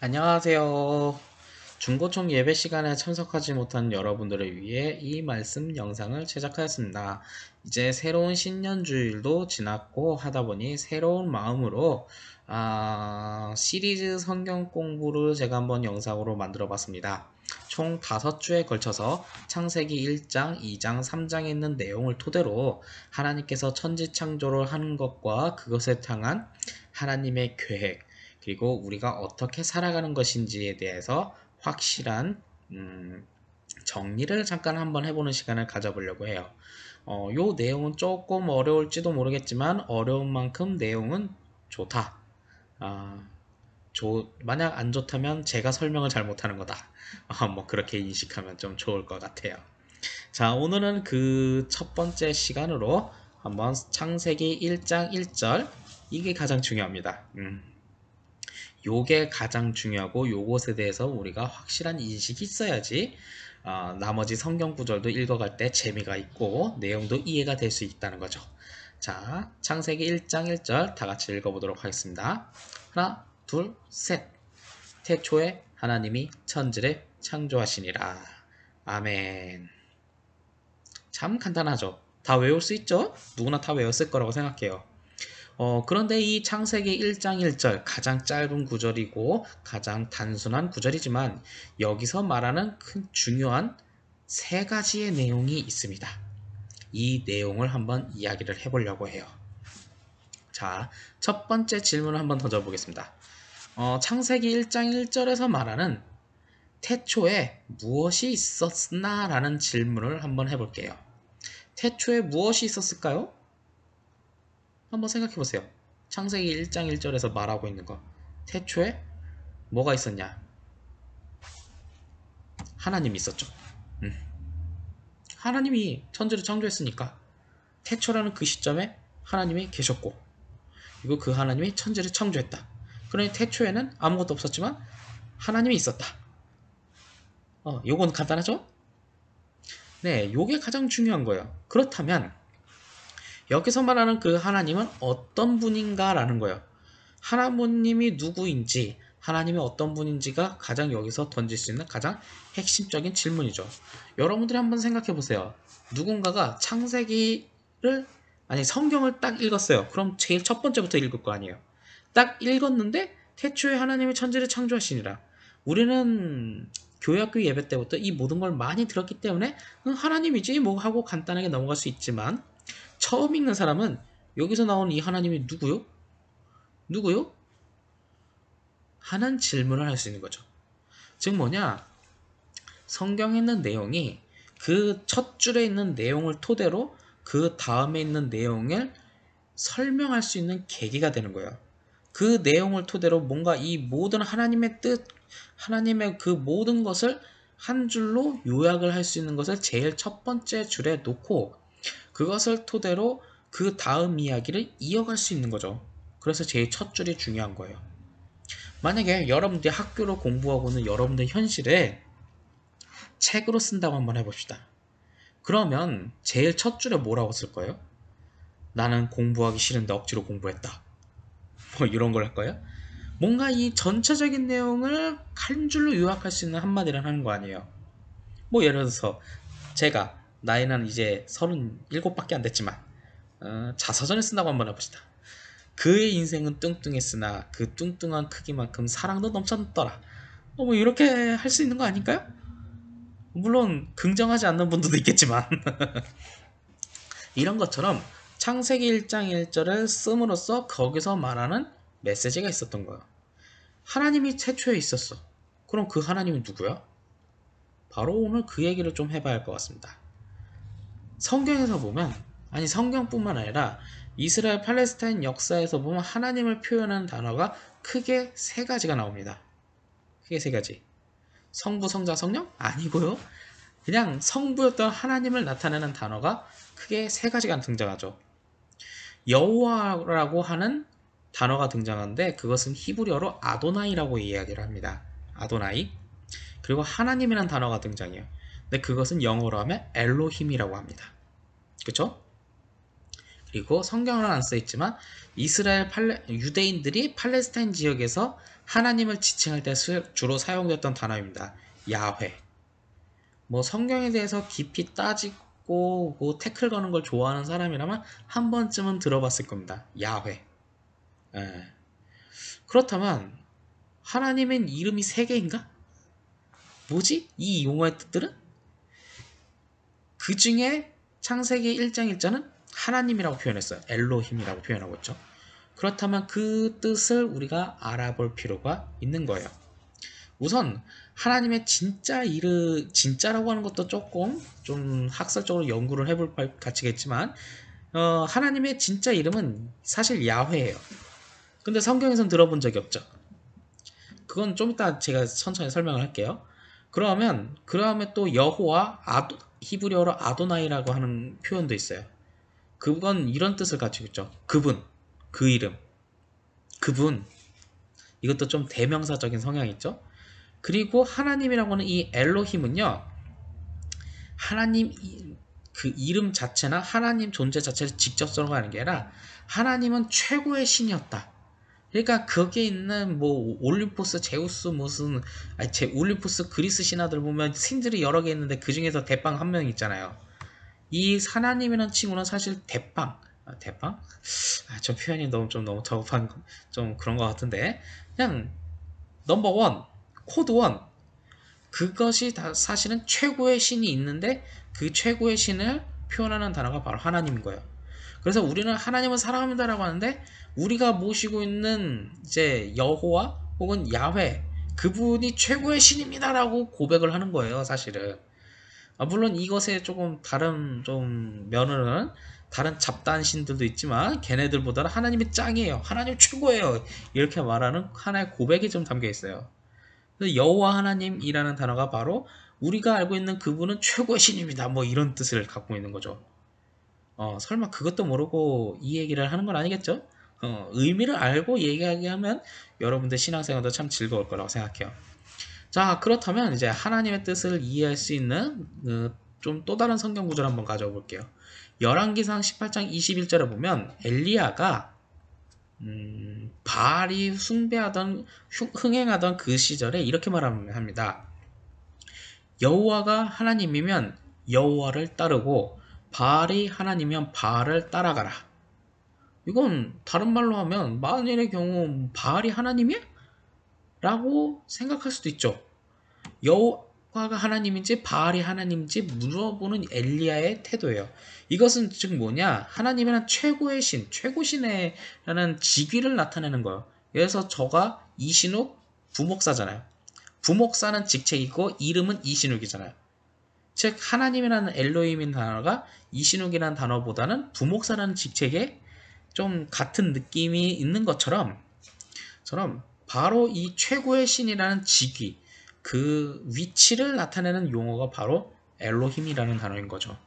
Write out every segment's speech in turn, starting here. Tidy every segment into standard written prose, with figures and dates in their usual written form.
안녕하세요. 중고총 예배 시간에 참석하지 못한 여러분들을 위해 이 말씀 영상을 제작하였습니다. 이제 새로운 신년주일도 지났고 하다 보니 새로운 마음으로 시리즈 성경 공부를 제가 한번 영상으로 만들어 봤습니다. 총 5주에 걸쳐서 창세기 1장, 2장, 3장에 있는 내용을 토대로 하나님께서 천지 창조를 하는 것과 그것에 향한 하나님의 계획, 그리고 우리가 어떻게 살아가는 것인지에 대해서 확실한 정리를 잠깐 한번 해보는 시간을 가져보려고 해요. 요 내용은 조금 어려울지도 모르겠지만 어려운 만큼 내용은 좋다. 아, 만약 안 좋다면 제가 설명을 잘 못하는 거다. 뭐 그렇게 인식하면 좀 좋을 것 같아요. 자, 오늘은 그 첫 번째 시간으로 한번 창세기 1장 1절, 이게 가장 중요합니다. 요게 가장 중요하고 요것에 대해서 우리가 확실한 인식이 있어야지 나머지 성경 구절도 읽어갈 때 재미가 있고 내용도 이해가 될 수 있다는 거죠. 자, 창세기 1장 1절 다 같이 읽어보도록 하겠습니다. 하나, 둘, 셋. 태초에 하나님이 천지를 창조하시니라. 아멘. 참 간단하죠. 다 외울 수 있죠? 누구나 다 외웠을 거라고 생각해요. 그런데 이 창세기 1장 1절 가장 짧은 구절이고 가장 단순한 구절이지만 여기서 말하는 큰 중요한 세 가지의 내용이 있습니다. 이 내용을 한번 이야기를 해보려고 해요. 자, 첫 번째 질문을 한번 던져보겠습니다. 창세기 1장 1절에서 말하는 태초에 무엇이 있었나? 라는 질문을 한번 해볼게요. 태초에 무엇이 있었을까요? 한번 생각해 보세요. 창세기 1장 1절에서 말하고 있는 거. 태초에 뭐가 있었냐? 하나님이 있었죠. 음. 하나님이 천지를 창조했으니까 태초라는 그 시점에 하나님이 계셨고, 그리고 그 하나님이 천지를 창조했다. 그러니 태초에는 아무것도 없었지만 하나님이 있었다. 요건 간단하죠? 네, 요게 가장 중요한 거예요. 그렇다면 여기서 말하는 그 하나님은 어떤 분인가라는 거예요. 하나님이 누구인지, 하나님이 어떤 분인지가 가장 여기서 던질 수 있는 가장 핵심적인 질문이죠. 여러분들이 한번 생각해 보세요. 누군가가 성경을 딱 읽었어요. 그럼 제일 첫 번째부터 읽을 거 아니에요. 딱 읽었는데 태초에 하나님이 천지를 창조하시니라. 우리는 교회학교 예배 때부터 이 모든 걸 많이 들었기 때문에 하나님이지 뭐 하고 간단하게 넘어갈 수 있지만, 처음 읽는 사람은 여기서 나온 이 하나님이 누구요? 누구요? 하는 질문을 할 수 있는 거죠. 즉 뭐냐? 성경에 있는 내용이 그 첫 줄에 있는 내용을 토대로 그 다음에 있는 내용을 설명할 수 있는 계기가 되는 거예요. 그 내용을 토대로 뭔가 이 모든 하나님의 뜻, 하나님의 그 모든 것을 한 줄로 요약을 할 수 있는 것을 제일 첫 번째 줄에 놓고 그것을 토대로 그 다음 이야기를 이어갈 수 있는 거죠. 그래서 제일 첫 줄이 중요한 거예요. 만약에 여러분들이 학교로 공부하고 있는 여러분들 현실에 책으로 쓴다고 한번 해봅시다. 그러면 제일 첫 줄에 뭐라고 쓸 거예요? 나는 공부하기 싫은데 억지로 공부했다. 뭐 이런 걸 할 거예요? 뭔가 이 전체적인 내용을 한 줄로 요약할 수 있는 한마디를 하는 거 아니에요. 뭐 예를 들어서 제가 나이는 이제 37밖에 안 됐지만 자서전을 쓴다고 한번 해봅시다. 그의 인생은 뚱뚱했으나 그 뚱뚱한 크기만큼 사랑도 넘쳤더라. 뭐 이렇게 할 수 있는 거 아닐까요? 물론 긍정하지 않는 분들도 있겠지만 이런 것처럼 창세기 1장 1절을 씀으로써 거기서 말하는 메시지가 있었던 거예요. 하나님이 태초에 있었어. 그럼 그 하나님은 누구야? 바로 오늘 그 얘기를 좀 해봐야 할 것 같습니다. 성경에서 보면, 아니 성경뿐만 아니라 이스라엘 팔레스타인 역사에서 보면 하나님을 표현하는 단어가 크게 세 가지가 나옵니다. 크게 세 가지. 성부, 성자, 성령? 아니고요. 그냥 성부였던 하나님을 나타내는 단어가 크게 세 가지가 등장하죠. 여호와라고 하는 단어가 등장하는데 그것은 히브리어로 아도나이라고 이야기를 합니다. 아도나이. 그리고 하나님이라는 단어가 등장해요. 근데 그것은 영어로 하면 엘로힘이라고 합니다. 그쵸? 그리고 성경은 안 써있지만 유대인들이 팔레스타인 지역에서 하나님을 지칭할 때 주로 사용되었던 단어입니다. 야훼. 뭐 성경에 대해서 깊이 따지고 뭐 태클 거는 걸 좋아하는 사람이라면 한 번쯤은 들어봤을 겁니다. 야훼. 예. 그렇다면 하나님은 이름이 3개인가? 뭐지? 이 용어의 뜻들은? 그 중에 창세기 1장 1절은 하나님이라고 표현했어요. 엘로힘이라고 표현하고 있죠. 그렇다면 그 뜻을 우리가 알아볼 필요가 있는 거예요. 우선 하나님의 진짜라고 하는 것도 조금 좀 학설적으로 연구를 해볼 가치가 있지만 하나님의 진짜 이름은 사실 야훼예요. 근데 성경에선 들어본 적이 없죠. 그건 좀 이따 제가 천천히 설명을 할게요. 그러면 그 다음에 또 여호와 히브리어로 아도나이라고 하는 표현도 있어요. 그건 이런 뜻을 가지고 있죠. 그분, 그 이름, 그분. 이것도 좀 대명사적인 성향이 있죠. 그리고 하나님이라고 하는 이 엘로힘은요, 하나님 그 이름 자체나 하나님 존재 자체를 직접적으로 하는 게 아니라 하나님은 최고의 신이었다. 그러니까 거기에 있는 뭐 올림포스, 제우스 무슨 올림포스 그리스 신화들 보면 신들이 여러 개 있는데 그 중에서 대빵 한 명 있잖아요. 이 하나님이라는 친구는 사실 대빵, 대빵? 저 표현이 너무 저급한 좀 그런 것 같은데 그냥 넘버 원, 코드 원. 그것이 다 사실은 최고의 신이 있는데 그 최고의 신을 표현하는 단어가 바로 하나님인 거예요. 그래서 우리는 하나님을 사랑합니다라고 하는데 우리가 모시고 있는 이제 여호와 혹은 야훼 그분이 최고의 신입니다라고 고백을 하는 거예요, 사실은. 물론 이것에 조금 다른 좀 면으로는 다른 잡다한 신들도 있지만 걔네들보다는 하나님이 짱이에요. 하나님 최고예요. 이렇게 말하는 하나의 고백이 좀 담겨 있어요. 그래서 여호와 하나님이라는 단어가 바로 우리가 알고 있는 그분은 최고의 신입니다. 뭐 이런 뜻을 갖고 있는 거죠. 설마 그것도 모르고 이 얘기를 하는 건 아니겠죠? 의미를 알고 얘기하게 하면 여러분들 신앙생활도 참 즐거울 거라고 생각해요. 자, 그렇다면 이제 하나님의 뜻을 이해할 수 있는 좀 또 다른 성경 구절을 한번 가져와 볼게요. 열왕기상 18장 21절에 보면 엘리야가 바알이 흥행하던 그 시절에 이렇게 말합니다. 여호와가 하나님이면 여호와를 따르고 바알이 하나님이면 바알을 따라가라. 이건 다른 말로 하면 만일의 경우 바알이 하나님이야? 라고 생각할 수도 있죠. 여호와가 하나님인지 바알이 하나님인지 물어보는 엘리야의 태도예요. 이것은 즉 뭐냐? 하나님이란 최고의 신, 최고신이라는 직위를 나타내는 거예요. 그래서 저가 이신욱 부목사잖아요. 부목사는 직책이고 이름은 이신욱이잖아요. 즉 하나님이라는 엘로힘인 단어가 이신욱이라는 단어보다는 부목사라는 직책에 좀 같은 느낌이 있는 것처럼 바로 이 최고의 신이라는 직위, 그 위치를 나타내는 용어가 바로 엘로힘이라는 단어인 거죠.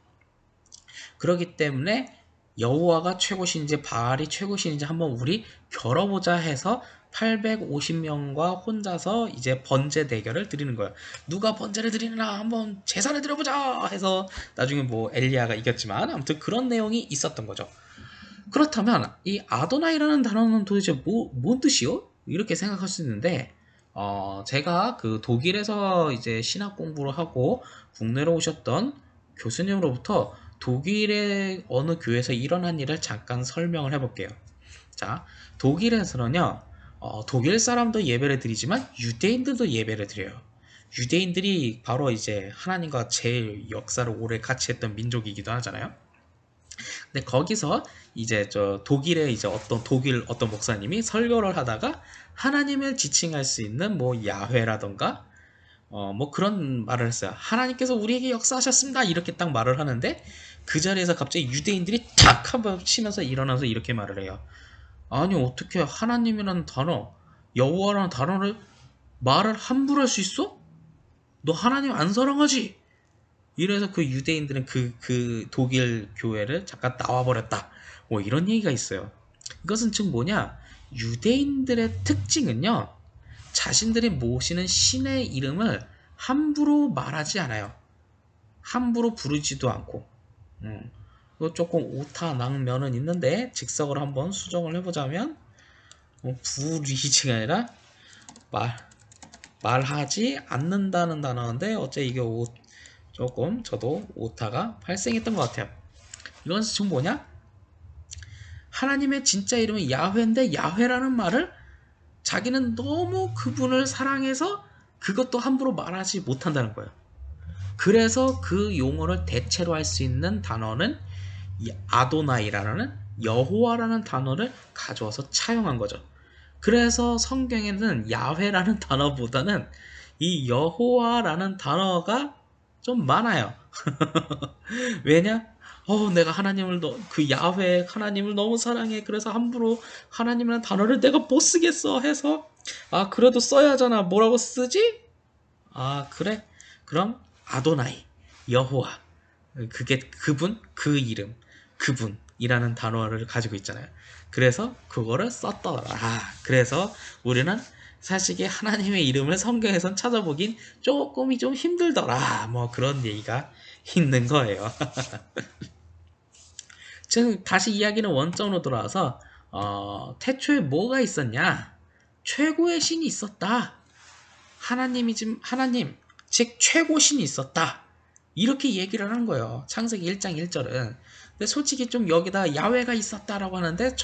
그렇기 때문에 여호와가 최고신인지 바알이 최고신인지 한번 우리 겨뤄보자 해서 850명과 혼자서 이제 번제 대결을 드리는 거예요. 누가 번제를 드리느냐 한번 제사를 드려보자 해서 나중에 뭐 엘리야가 이겼지만 아무튼 그런 내용이 있었던 거죠. 그렇다면 이 아도나이라는 단어는 도대체 뭔 뜻이요? 이렇게 생각할 수 있는데 제가 그 독일에서 이제 신학 공부를 하고 국내로 오셨던 교수님으로부터 독일의 어느 교회에서 일어난 일을 잠깐 설명을 해볼게요. 자, 독일에서는요, 독일 사람도 예배를 드리지만 유대인들도 예배를 드려요. 유대인들이 바로 이제 하나님과 제일 역사를 오래 같이 했던 민족이기도 하잖아요. 근데 거기서 이제 독일의 이제 독일 어떤 목사님이 설교를 하다가 하나님을 지칭할 수 있는 뭐 야훼라던가 뭐 그런 말을 했어요. 하나님께서 우리에게 역사하셨습니다. 이렇게 딱 말을 하는데 그 자리에서 갑자기 유대인들이 탁 한번 치면서 일어나서 이렇게 말을 해요. 아니 어떻게 하나님이라는 단어, 여호와라는 단어를 말을 함부로 할 수 있어? 너 하나님 안 사랑하지? 이래서 그 유대인들은 그 독일 교회를 잠깐 나와버렸다. 뭐 이런 얘기가 있어요. 이것은 즉 뭐냐? 유대인들의 특징은요. 자신들이 모시는 신의 이름을 함부로 말하지 않아요. 함부로 부르지도 않고. 조금 오타 낭면은 있는데 직석으로 한번 수정을 해보자면 불이지가 아니라 말하지 않는다는 단어인데 어째 이게 조금 저도 오타가 발생했던 것 같아요. 이건 지금 뭐냐? 하나님의 진짜 이름은 야훼인데 야훼라는 말을 자기는 너무 그분을 사랑해서 그것도 함부로 말하지 못한다는 거예요. 그래서 그 용어를 대체로 할 수 있는 단어는 이 아도나이라는 여호와라는 단어를 가져와서 차용한 거죠. 그래서 성경에는 야훼라는 단어보다는 이 여호와라는 단어가 좀 많아요. 왜냐? 내가 그 야훼 하나님을 너무 사랑해. 그래서 함부로 하나님이라는 단어를 내가 못 쓰겠어 해서 그래도 써야 하잖아. 뭐라고 쓰지? 그래? 그럼 아도나이, 여호와. 그게 그분, 그 이름, 그분이라는 단어를 가지고 있잖아요. 그래서 그거를 썼더라. 그래서 우리는 사실 하나님의 이름을 성경에선 찾아보긴 조금이 좀 힘들더라. 뭐 그런 얘기가 있는 거예요. 지금 다시 이야기는 원점으로 돌아와서 태초에 뭐가 있었냐? 최고의 신이 있었다. 하나님, 즉 최고신이 있었다. 이렇게 얘기를 하는 거예요. 창세기 1장 1절은. 근데 솔직히 좀 여기다 야훼가 있었다라고 하는데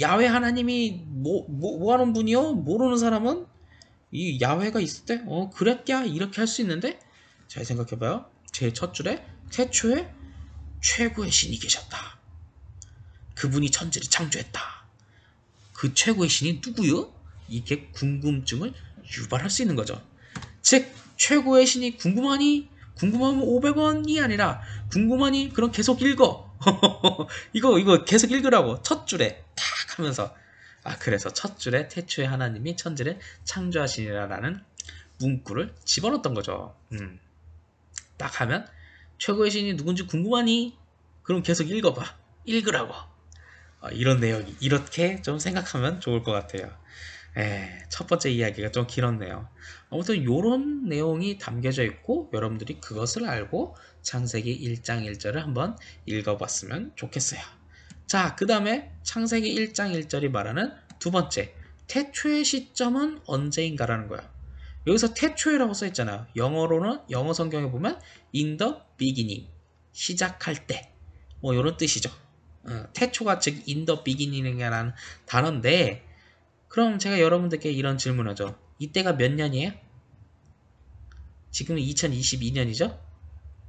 야훼 하나님이 뭐 하는 분이요? 모르는 사람은 이 야훼가 있을 때 그랬냐? 이렇게 할 수 있는데 잘 생각해봐요. 제일 첫 줄에 태초에 최고의 신이 계셨다. 그분이 천지를 창조했다. 그 최고의 신이 누구요? 이게 궁금증을 유발할 수 있는 거죠. 즉 최고의 신이 궁금하니? 궁금하면 500원이 아니라 궁금하니? 그럼 계속 읽어. 이거 계속 읽으라고. 첫 줄에 탁 하면서 그래서 첫 줄에 태초에 하나님이 천지를 창조하시니라라는 문구를 집어넣었던 거죠. 딱 하면 최고의 신이 누군지 궁금하니? 그럼 계속 읽으라고. 이런 내용이 이렇게 좀 생각하면 좋을 것 같아요. 첫 번째 이야기가 좀 길었네요. 아무튼 이런 내용이 담겨져 있고 여러분들이 그것을 알고 창세기 1장 1절을 한번 읽어봤으면 좋겠어요. 자, 그 다음에 창세기 1장 1절이 말하는 두 번째, 태초의 시점은 언제인가라는 거야. 여기서 태초에라고 써있잖아요. 영어 성경에 보면 in the beginning, 시작할 때, 뭐 이런 뜻이죠. 태초가 즉 in the beginning이라는 단어인데, 그럼 제가 여러분들께 이런 질문하죠. 이때가 몇 년이에요? 지금은 2022년이죠?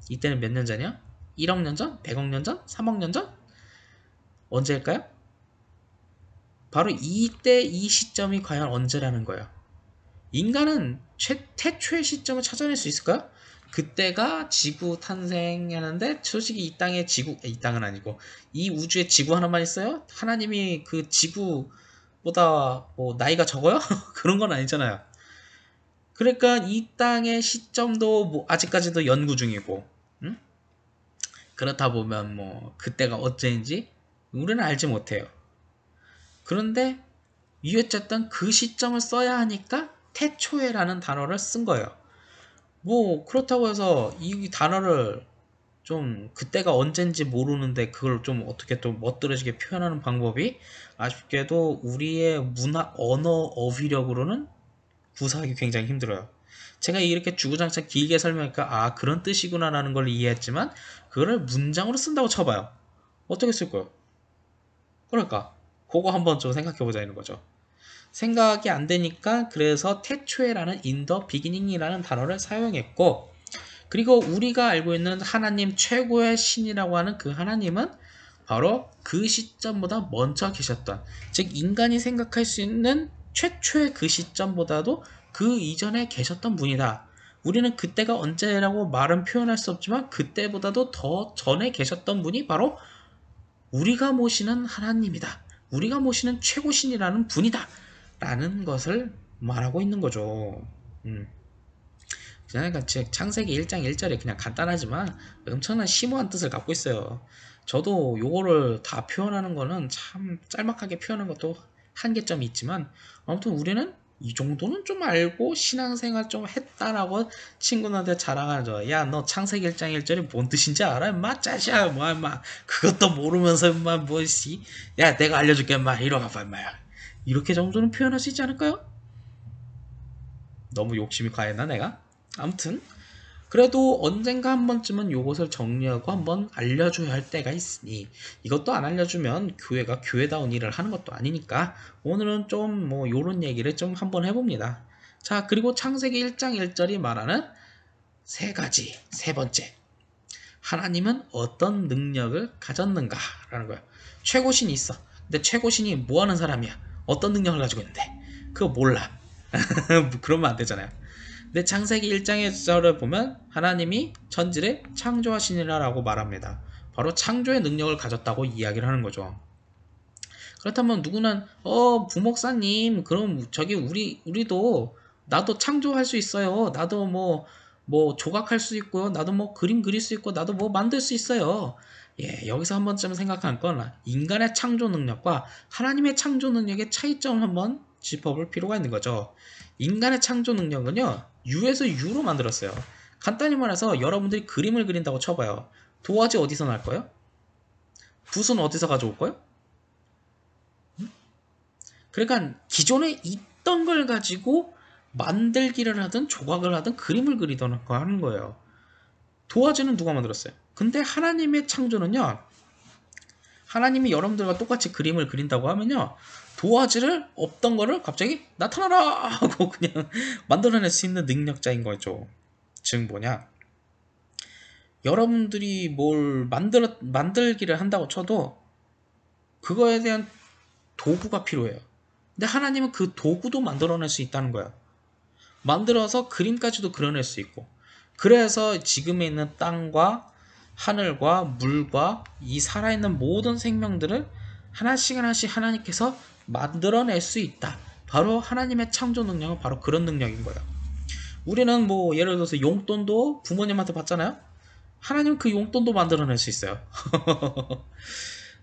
이때는 몇 년 전이요? 1억 년 전? 100억 년 전? 3억 년 전? 언제일까요? 바로 이때 이 시점이 과연 언제라는 거예요. 인간은 태초의 시점을 찾아낼 수 있을까요? 그때가 지구 탄생하는데 솔직히 이 땅은 아니고 이 우주에 지구 하나만 있어요? 하나님이 그 지구보다 뭐 나이가 적어요? 그런 건 아니잖아요. 그러니까 이 땅의 시점도 뭐 아직까지도 연구 중이고, 응? 그렇다 보면 뭐 그때가 어째인지 우리는 알지 못해요. 그런데 어쨌든 그 시점을 써야 하니까 태초에라는 단어를 쓴 거예요. 뭐 그렇다고 해서 이 단어를 좀 그때가 언젠지 모르는데 그걸 좀 어떻게 또 멋들어지게 표현하는 방법이 아쉽게도 우리의 문화 언어 어휘력으로는 구사하기 굉장히 힘들어요. 제가 이렇게 주구장창 길게 설명하니까 그런 뜻이구나 라는 걸 이해했지만 그거를 문장으로 쓴다고 쳐봐요. 어떻게 쓸까요? 그러니까 그거 한번 좀 생각해보자 이런 거죠. 생각이 안 되니까 그래서 태초에라는 in the beginning이라는 단어를 사용했고, 그리고 우리가 알고 있는 하나님 최고의 신이라고 하는 그 하나님은 바로 그 시점보다 먼저 계셨던, 즉 인간이 생각할 수 있는 최초의 그 시점보다도 그 이전에 계셨던 분이다. 우리는 그때가 언제라고 말은 표현할 수 없지만 그때보다도 더 전에 계셨던 분이 바로 우리가 모시는 하나님이다. 우리가 모시는 최고신이라는 분이다. 라는 것을 말하고 있는 거죠. 그러니까 창세기 1장 1절이 그냥 간단하지만 엄청난 심오한 뜻을 갖고 있어요. 저도 요거를 다 표현하는 거는 참 짤막하게 표현하는 것도 한계점이 있지만 아무튼 우리는 이 정도는 좀 알고 신앙생활 좀 했다라고 친구들한테 자랑하죠. 야, 너 창세기 1장 1절이 뭔 뜻인지 알아? 임마, 짜샤, 뭐, 임마. 그것도 모르면서, 임마, 뭐지? 야, 내가 알려줄게, 임마. 이리 와봐, 임마. 이렇게 정도는 표현할 수 있지 않을까요? 너무 욕심이 과했나, 내가? 아무튼, 그래도 언젠가 한 번쯤은 요것을 정리하고 한번 알려줘야 할 때가 있으니 이것도 안 알려주면 교회가 교회다운 일을 하는 것도 아니니까 오늘은 좀 뭐 요런 얘기를 좀 한번 해봅니다. 자, 그리고 창세기 1장 1절이 말하는 세 가지, 세 번째, 하나님은 어떤 능력을 가졌는가라는 거예요. 최고신이 있어. 근데 최고신이 뭐 하는 사람이야? 어떤 능력을 가지고 있는데? 그거 몰라. 그러면 안 되잖아요. 근데 창세기 1장에서를 보면 하나님이 천지를 창조하시니라라고 말합니다. 바로 창조의 능력을 가졌다고 이야기를 하는 거죠. 그렇다면 누구는 부목사님 그럼 저기 우리도 나도 창조할 수 있어요. 나도 뭐 조각할 수 있고요. 나도 뭐 그림 그릴 수 있고 나도 뭐 만들 수 있어요. 예, 여기서 한 번쯤 생각할 건 인간의 창조 능력과 하나님의 창조 능력의 차이점을 한번 짚어볼 필요가 있는 거죠. 인간의 창조 능력은요, 유에서 유로 만들었어요. 간단히 말해서 여러분들이 그림을 그린다고 쳐봐요. 도화지 어디서 날 거예요? 붓은 어디서 가져올 거예요? 그러니까 기존에 있던 걸 가지고 만들기를 하든 조각을 하든 그림을 그리던 거 하는 거예요. 도화지는 누가 만들었어요? 근데 하나님의 창조는요, 하나님이 여러분들과 똑같이 그림을 그린다고 하면요, 도화지를 없던 거를 갑자기 나타나라 하고 그냥 만들어낼 수 있는 능력자인 거죠. 즉 뭐냐, 여러분들이 뭘 만들기를 한다고 쳐도 그거에 대한 도구가 필요해요. 근데 하나님은 그 도구도 만들어낼 수 있다는 거야. 만들어서 그림까지도 그려낼 수 있고, 그래서 지금에 있는 땅과 하늘과 물과 이 살아있는 모든 생명들을 하나씩 하나씩 하나님께서 만들어낼 수 있다. 바로 하나님의 창조 능력은 바로 그런 능력인 거예요. 우리는 뭐 예를 들어서 용돈도 부모님한테 받잖아요. 하나님은 그 용돈도 만들어낼 수 있어요.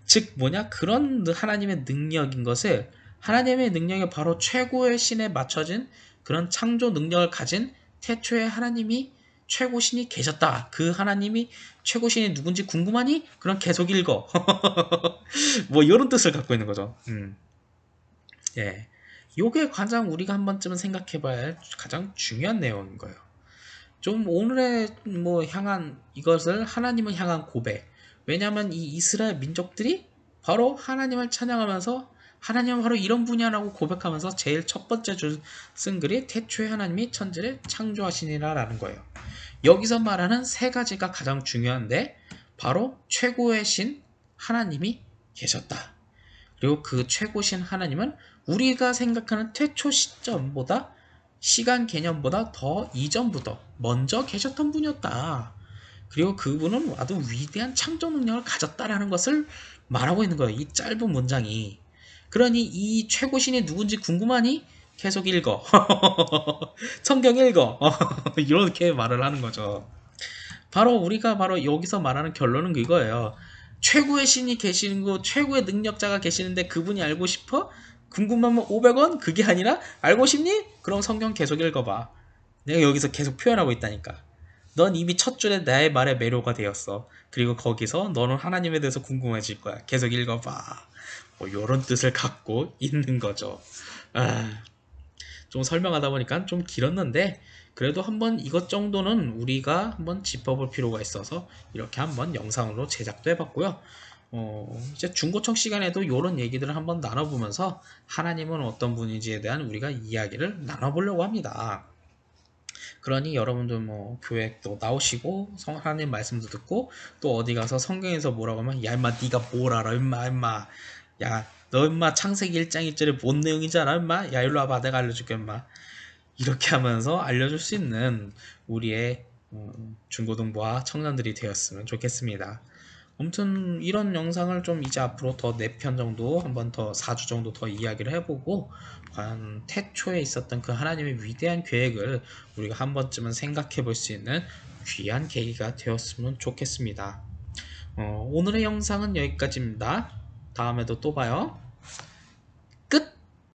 즉 뭐냐, 그런 하나님의 능력인 것을, 하나님의 능력이 바로 최고의 신에 맞춰진 그런 창조 능력을 가진 태초에 하나님이 최고신이 계셨다. 그 하나님이 최고신이 누군지 궁금하니? 그럼 계속 읽어. 뭐 이런 뜻을 갖고 있는 거죠. 예, 요게 가장 우리가 한 번쯤은 생각해봐야 할 가장 중요한 내용인 거예요. 좀 오늘의 뭐 향한 이것을 하나님을 향한 고백. 왜냐하면 이 이스라엘 민족들이 바로 하나님을 찬양하면서 하나님은 바로 이런 분야라고 고백하면서 제일 첫 번째 쓴 글이 태초에 하나님이 천지를 창조하시니라 라는 거예요. 여기서 말하는 세 가지가 가장 중요한데 바로 최고의 신 하나님이 계셨다. 그리고 그 최고신 하나님은 우리가 생각하는 태초 시점보다 시간 개념보다 더 이전부터 먼저 계셨던 분이었다. 그리고 그분은 아주 위대한 창조 능력을 가졌다라는 것을 말하고 있는 거예요. 이 짧은 문장이. 그러니 이 최고신이 누군지 궁금하니? 계속 읽어. 성경 읽어. 이렇게 말을 하는 거죠. 바로 우리가 바로 여기서 말하는 결론은 이거예요. 최고의 신이 계시는 거, 최고의 능력자가 계시는데 그분이 알고 싶어? 궁금하면 500원? 그게 아니라 알고 싶니? 그럼 성경 계속 읽어봐. 내가 여기서 계속 표현하고 있다니까. 넌 이미 첫 줄에 나의 말에 매료가 되었어. 그리고 거기서 너는 하나님에 대해서 궁금해질 거야. 계속 읽어봐. 뭐 이런 뜻을 갖고 있는 거죠. 좀 설명하다 보니까 좀 길었는데 그래도 한번 이것 정도는 우리가 한번 짚어볼 필요가 있어서 이렇게 한번 영상으로 제작도 해봤고요. 이제 중고청 시간에도 이런 얘기들을 한번 나눠보면서 하나님은 어떤 분인지에 대한 우리가 이야기를 나눠보려고 합니다. 그러니 여러분들 뭐 교회 또 나오시고 하나님 말씀도 듣고 또 어디 가서 성경에서 뭐라고 하면 야 임마 네가 뭘 알아 임마 야 너 임마 창세기 1장 1절에 뭔 내용인지 알아 임마 야 일로 와봐 내가 알려줄게 임마 이렇게 하면서 알려줄 수 있는 우리의 중고등부와 청년들이 되었으면 좋겠습니다. 아무튼 이런 영상을 좀 이제 앞으로 더 4편 정도 한번 더 4주 정도 더 이야기를 해보고 과연 태초에 있었던 그 하나님의 위대한 계획을 우리가 한 번쯤은 생각해 볼 수 있는 귀한 계기가 되었으면 좋겠습니다. 오늘의 영상은 여기까지입니다. 다음에도 또 봐요.